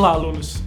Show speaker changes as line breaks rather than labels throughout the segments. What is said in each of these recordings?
Olá, alunos!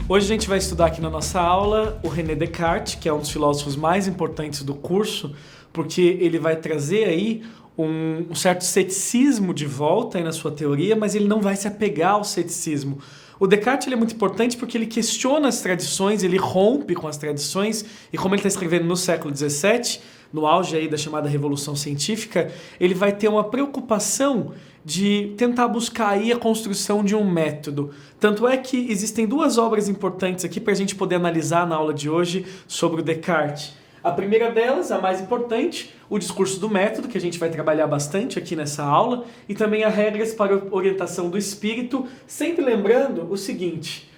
Hoje a gente vai estudar aqui na nossa aula o René Descartes, que é um dos filósofos mais importantes do curso, porque ele vai trazer aí um certo ceticismo de volta aí na sua teoria, mas ele não vai se apegar ao ceticismo. O Descartes ele é muito importante porque ele questiona as tradições, ele rompe com as tradições, e como ele está escrevendo no século XVII, no auge aí da chamada Revolução Científica, ele vai ter uma preocupação de tentar buscar aí a construção de um método. Tanto é que existem duas obras importantes aqui para a gente poder analisar na aula de hoje sobre o Descartes. A primeira delas, a mais importante, o Discurso do Método, que a gente vai trabalhar bastante aqui nessa aula, e também as Regras para a Orientação do Espírito, sempre lembrando o seguinte: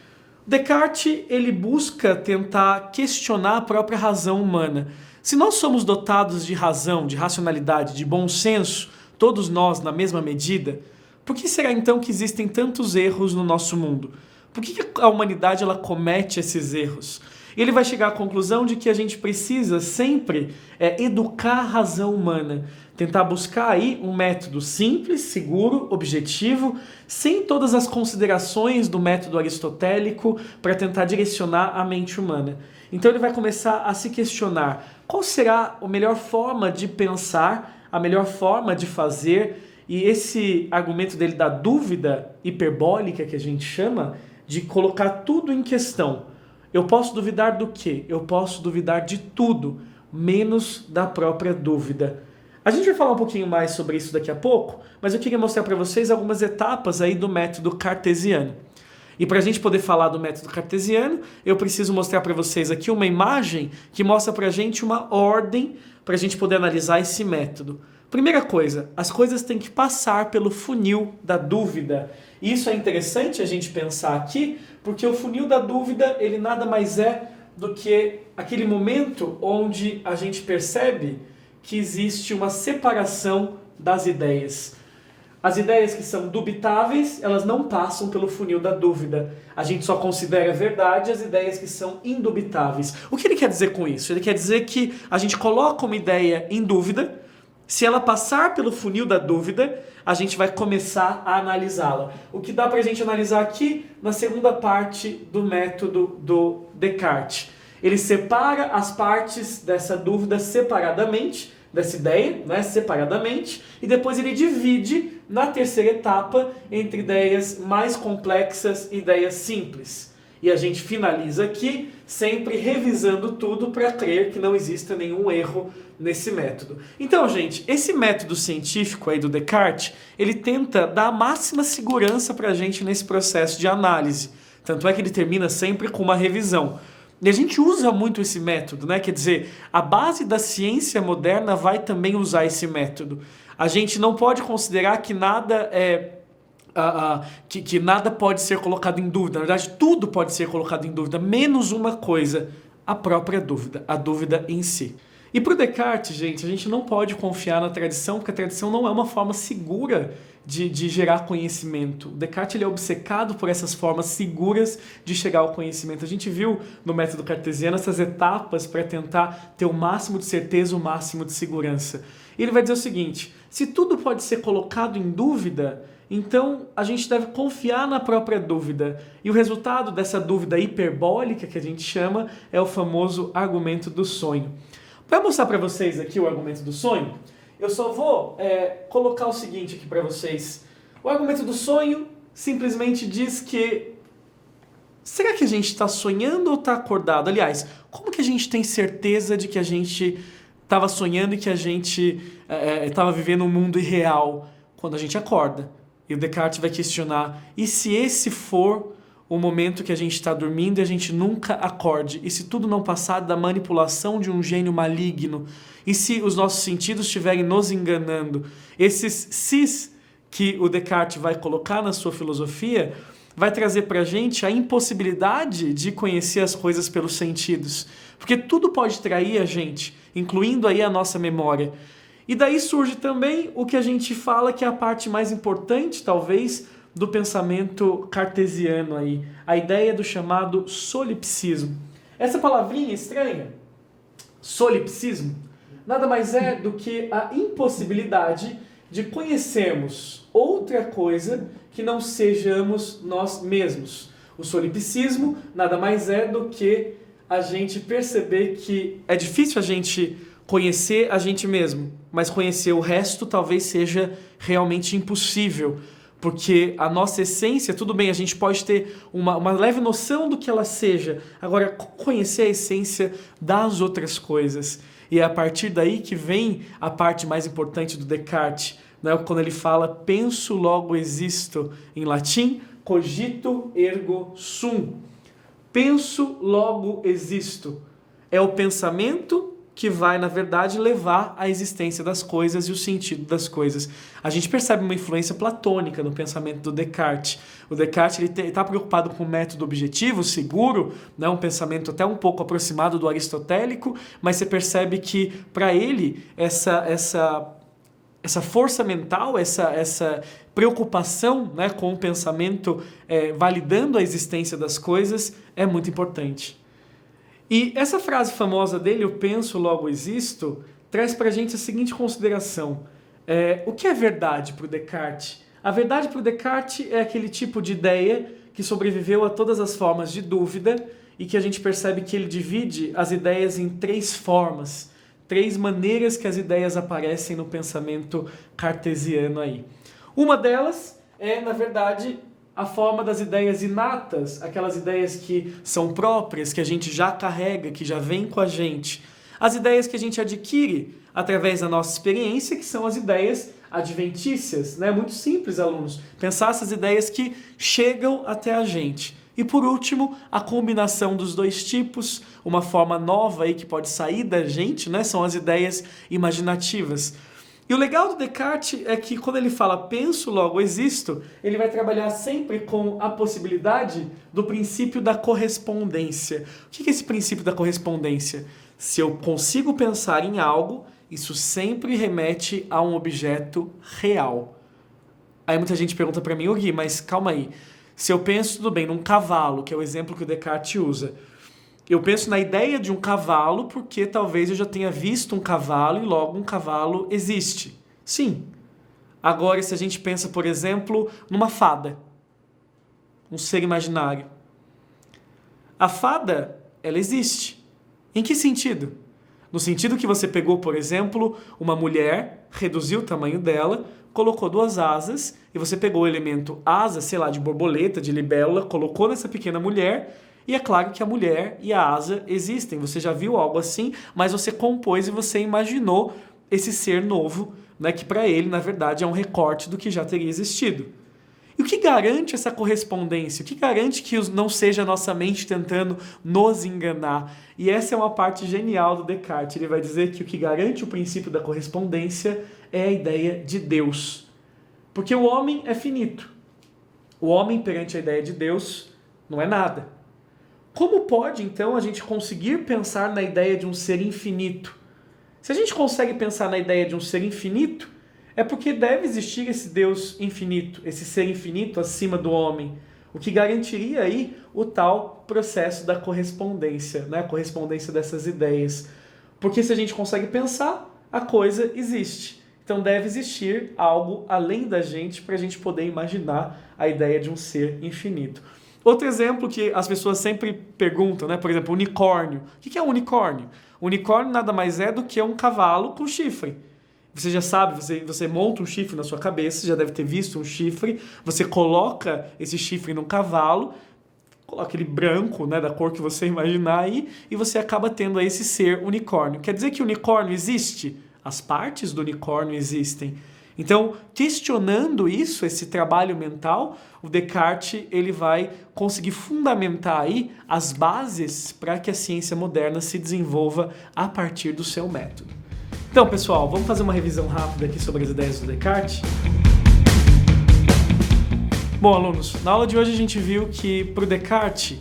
Descartes ele busca tentar questionar a própria razão humana. Se nós somos dotados de razão, de racionalidade, de bom senso, todos nós na mesma medida, por que será então que existem tantos erros no nosso mundo? Por que a humanidade ela comete esses erros? Ele vai chegar à conclusão de que a gente precisa sempre educar a razão humana, tentar buscar aí um método simples, seguro, objetivo, sem todas as considerações do método aristotélico para tentar direcionar a mente humana. Então ele vai começar a se questionar qual será a melhor forma de pensar, a melhor forma de fazer, e esse argumento dele da dúvida hiperbólica que a gente chama, de colocar tudo em questão. Eu posso duvidar do quê? Eu posso duvidar de tudo, menos da própria dúvida. A gente vai falar um pouquinho mais sobre isso daqui a pouco, mas eu queria mostrar para vocês algumas etapas aí do método cartesiano. E para a gente poder falar do método cartesiano, eu preciso mostrar para vocês aqui uma imagem que mostra para a gente uma ordem para a gente poder analisar esse método. Primeira coisa, as coisas têm que passar pelo funil da dúvida. E isso é interessante a gente pensar aqui, porque o funil da dúvida, ele nada mais é do que aquele momento onde a gente percebe que existe uma separação das ideias. As ideias que são dubitáveis, elas não passam pelo funil da dúvida. A gente só considera verdade as ideias que são indubitáveis. O que ele quer dizer com isso? Ele quer dizer que a gente coloca uma ideia em dúvida. Se ela passar pelo funil da dúvida, a gente vai começar a analisá-la. O que dá para a gente analisar aqui na segunda parte do método do Descartes. Ele separa as partes dessa dúvida separadamente, dessa ideia, né, separadamente, e depois ele divide na terceira etapa entre ideias mais complexas e ideias simples. E a gente finaliza aqui sempre revisando tudo para crer que não exista nenhum erro nesse método. Então, gente, esse método científico aí do Descartes, ele tenta dar a máxima segurança para a gente nesse processo de análise. Tanto é que ele termina sempre com uma revisão. E a gente usa muito esse método, né? Quer dizer, a base da ciência moderna vai também usar esse método. A gente não pode considerar que nada que nada pode ser colocado em dúvida. Na verdade, tudo pode ser colocado em dúvida, menos uma coisa, a própria dúvida, a dúvida em si. E para o Descartes, gente, a gente não pode confiar na tradição, porque a tradição não é uma forma segura de gerar conhecimento. O Descartes ele é obcecado por essas formas seguras de chegar ao conhecimento. A gente viu no método cartesiano essas etapas para tentar ter o máximo de certeza, o máximo de segurança. E ele vai dizer o seguinte: se tudo pode ser colocado em dúvida, então a gente deve confiar na própria dúvida. E o resultado dessa dúvida hiperbólica que a gente chama é o famoso argumento do sonho. Para mostrar para vocês aqui o argumento do sonho, eu só vou colocar o seguinte aqui para vocês. O argumento do sonho simplesmente diz que será que a gente está sonhando ou está acordado? Aliás, como que a gente tem certeza de que a gente estava sonhando e que a gente estava vivendo um mundo irreal quando a gente acorda? E o Descartes vai questionar, e se esse for o momento que a gente está dormindo e a gente nunca acorde? E se tudo não passar da manipulação de um gênio maligno? E se os nossos sentidos estiverem nos enganando? Esses sis que o Descartes vai colocar na sua filosofia vai trazer para a gente a impossibilidade de conhecer as coisas pelos sentidos. Porque tudo pode trair a gente, incluindo aí a nossa memória. E daí surge também o que a gente fala que é a parte mais importante, talvez, do pensamento cartesiano aí, a ideia do chamado solipsismo. Essa palavrinha estranha, solipsismo, nada mais é do que a impossibilidade de conhecermos outra coisa que não sejamos nós mesmos. O solipsismo nada mais é do que a gente perceber que é difícil a gente conhecer a gente mesmo, mas conhecer o resto talvez seja realmente impossível, porque a nossa essência, tudo bem, a gente pode ter uma leve noção do que ela seja, agora conhecer a essência das outras coisas. E é a partir daí que vem a parte mais importante do Descartes, né? Quando ele fala penso, logo existo, em latim, cogito ergo sum. Penso, logo existo. É o pensamento que vai, na verdade, levar à existência das coisas e o sentido das coisas. A gente percebe uma influência platônica no pensamento do Descartes. O Descartes está preocupado com o método objetivo, seguro, né? Um pensamento até um pouco aproximado do aristotélico, mas você percebe que, para ele, essa força mental, essa preocupação, né, com o pensamento validando a existência das coisas é muito importante. E essa frase famosa dele, eu penso, logo existo, traz para a gente a seguinte consideração. O que é verdade para o Descartes? A verdade para o Descartes é aquele tipo de ideia que sobreviveu a todas as formas de dúvida e que a gente percebe que ele divide as ideias em 3 formas, 3 maneiras que as ideias aparecem no pensamento cartesiano aí. Uma delas é, na verdade, a forma das ideias inatas, aquelas ideias que são próprias, que a gente já carrega, que já vem com a gente. As ideias que a gente adquire através da nossa experiência, que são as ideias adventícias, né? Muito simples, alunos. Pensar essas ideias que chegam até a gente. E por último, a combinação dos 2 tipos, uma forma nova aí que pode sair da gente, né? São as ideias imaginativas. E o legal do Descartes é que quando ele fala penso, logo existo, ele vai trabalhar sempre com a possibilidade do princípio da correspondência. O que é esse princípio da correspondência? Se eu consigo pensar em algo, isso sempre remete a um objeto real. Aí muita gente pergunta para mim, Gui, mas calma aí. Se eu penso, tudo bem, num cavalo, que é o exemplo que o Descartes usa, eu penso na ideia de um cavalo porque talvez eu já tenha visto um cavalo e logo um cavalo existe. Sim. Agora, se a gente pensa, por exemplo, numa fada, um ser imaginário. A fada, ela existe. Em que sentido? No sentido que você pegou, por exemplo, uma mulher, reduziu o tamanho dela, colocou 2 asas e você pegou o elemento asa, sei lá, de borboleta, de libélula, colocou nessa pequena mulher. E é claro que a mulher e a asa existem. Você já viu algo assim, mas você compôs e você imaginou esse ser novo, né, que para ele, na verdade, é um recorte do que já teria existido. E o que garante essa correspondência? O que garante que não seja a nossa mente tentando nos enganar? E essa é uma parte genial do Descartes. Ele vai dizer que o que garante o princípio da correspondência é a ideia de Deus. Porque o homem é finito. O homem, perante a ideia de Deus, não é nada. Como pode, então, a gente conseguir pensar na ideia de um ser infinito? Se a gente consegue pensar na ideia de um ser infinito, é porque deve existir esse Deus infinito, esse ser infinito acima do homem, o que garantiria aí o tal processo da correspondência, né? A correspondência dessas ideias. Porque se a gente consegue pensar, a coisa existe. Então deve existir algo além da gente para a gente poder imaginar a ideia de um ser infinito. Outro exemplo que as pessoas sempre perguntam, né? Por exemplo, unicórnio. O que é um unicórnio? Unicórnio nada mais é do que um cavalo com chifre. Você já sabe, você monta um chifre na sua cabeça, você já deve ter visto um chifre, você coloca esse chifre num cavalo, coloca ele branco, né, da cor que você imaginar aí, e você acaba tendo aí esse ser unicórnio. Quer dizer que o unicórnio existe? As partes do unicórnio existem. Então, questionando isso, esse trabalho mental, o Descartes ele vai conseguir fundamentar aí as bases para que a ciência moderna se desenvolva a partir do seu método. Então, pessoal, vamos fazer uma revisão rápida aqui sobre as ideias do Descartes? Bom, alunos, na aula de hoje a gente viu que para o Descartes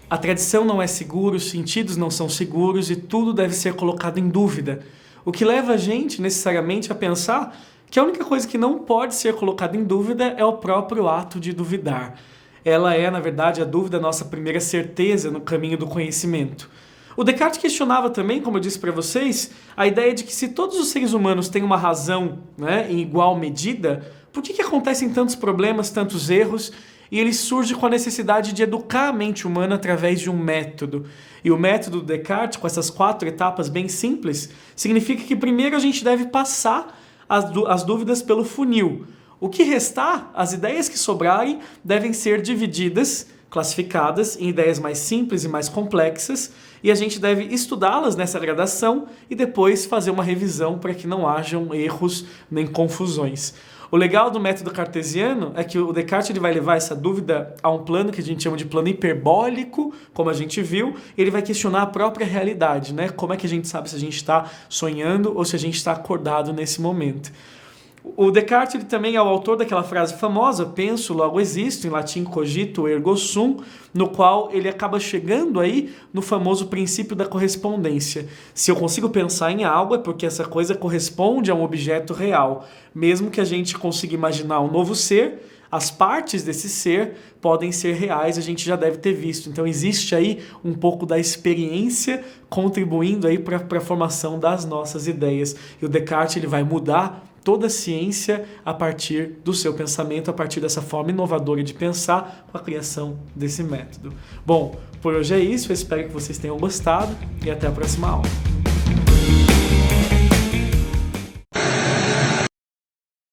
a tradição não é segura, os sentidos não são seguros e tudo deve ser colocado em dúvida. O que leva a gente necessariamente a pensar que a única coisa que não pode ser colocada em dúvida é o próprio ato de duvidar. Ela é, na verdade, a dúvida a nossa primeira certeza no caminho do conhecimento. O Descartes questionava também, como eu disse para vocês, a ideia de que se todos os seres humanos têm uma razão, né, em igual medida, por que acontecem tantos problemas, tantos erros e ele surge com a necessidade de educar a mente humana através de um método. E o método do Descartes, com essas 4 etapas bem simples, significa que primeiro a gente deve passar as dúvidas pelo funil. O que restar, as ideias que sobrarem, devem ser divididas, classificadas em ideias mais simples e mais complexas, e a gente deve estudá-las nessa gradação e depois fazer uma revisão para que não hajam erros nem confusões. O legal do método cartesiano é que o Descartes ele vai levar essa dúvida a um plano que a gente chama de plano hiperbólico, como a gente viu, e ele vai questionar a própria realidade, né? Como é que a gente sabe se a gente está sonhando ou se a gente está acordado nesse momento. O Descartes ele também é o autor daquela frase famosa, penso, logo existo, em latim cogito ergo sum, no qual ele acaba chegando aí no famoso princípio da correspondência. Se eu consigo pensar em algo é porque essa coisa corresponde a um objeto real. Mesmo que a gente consiga imaginar um novo ser, as partes desse ser podem ser reais, a gente já deve ter visto. Então existe aí um pouco da experiência contribuindo aí para a formação das nossas ideias. E o Descartes ele vai mudar toda a ciência a partir do seu pensamento, a partir dessa forma inovadora de pensar com a criação desse método. Bom, por hoje é isso, eu espero que vocês tenham gostado e até a próxima aula.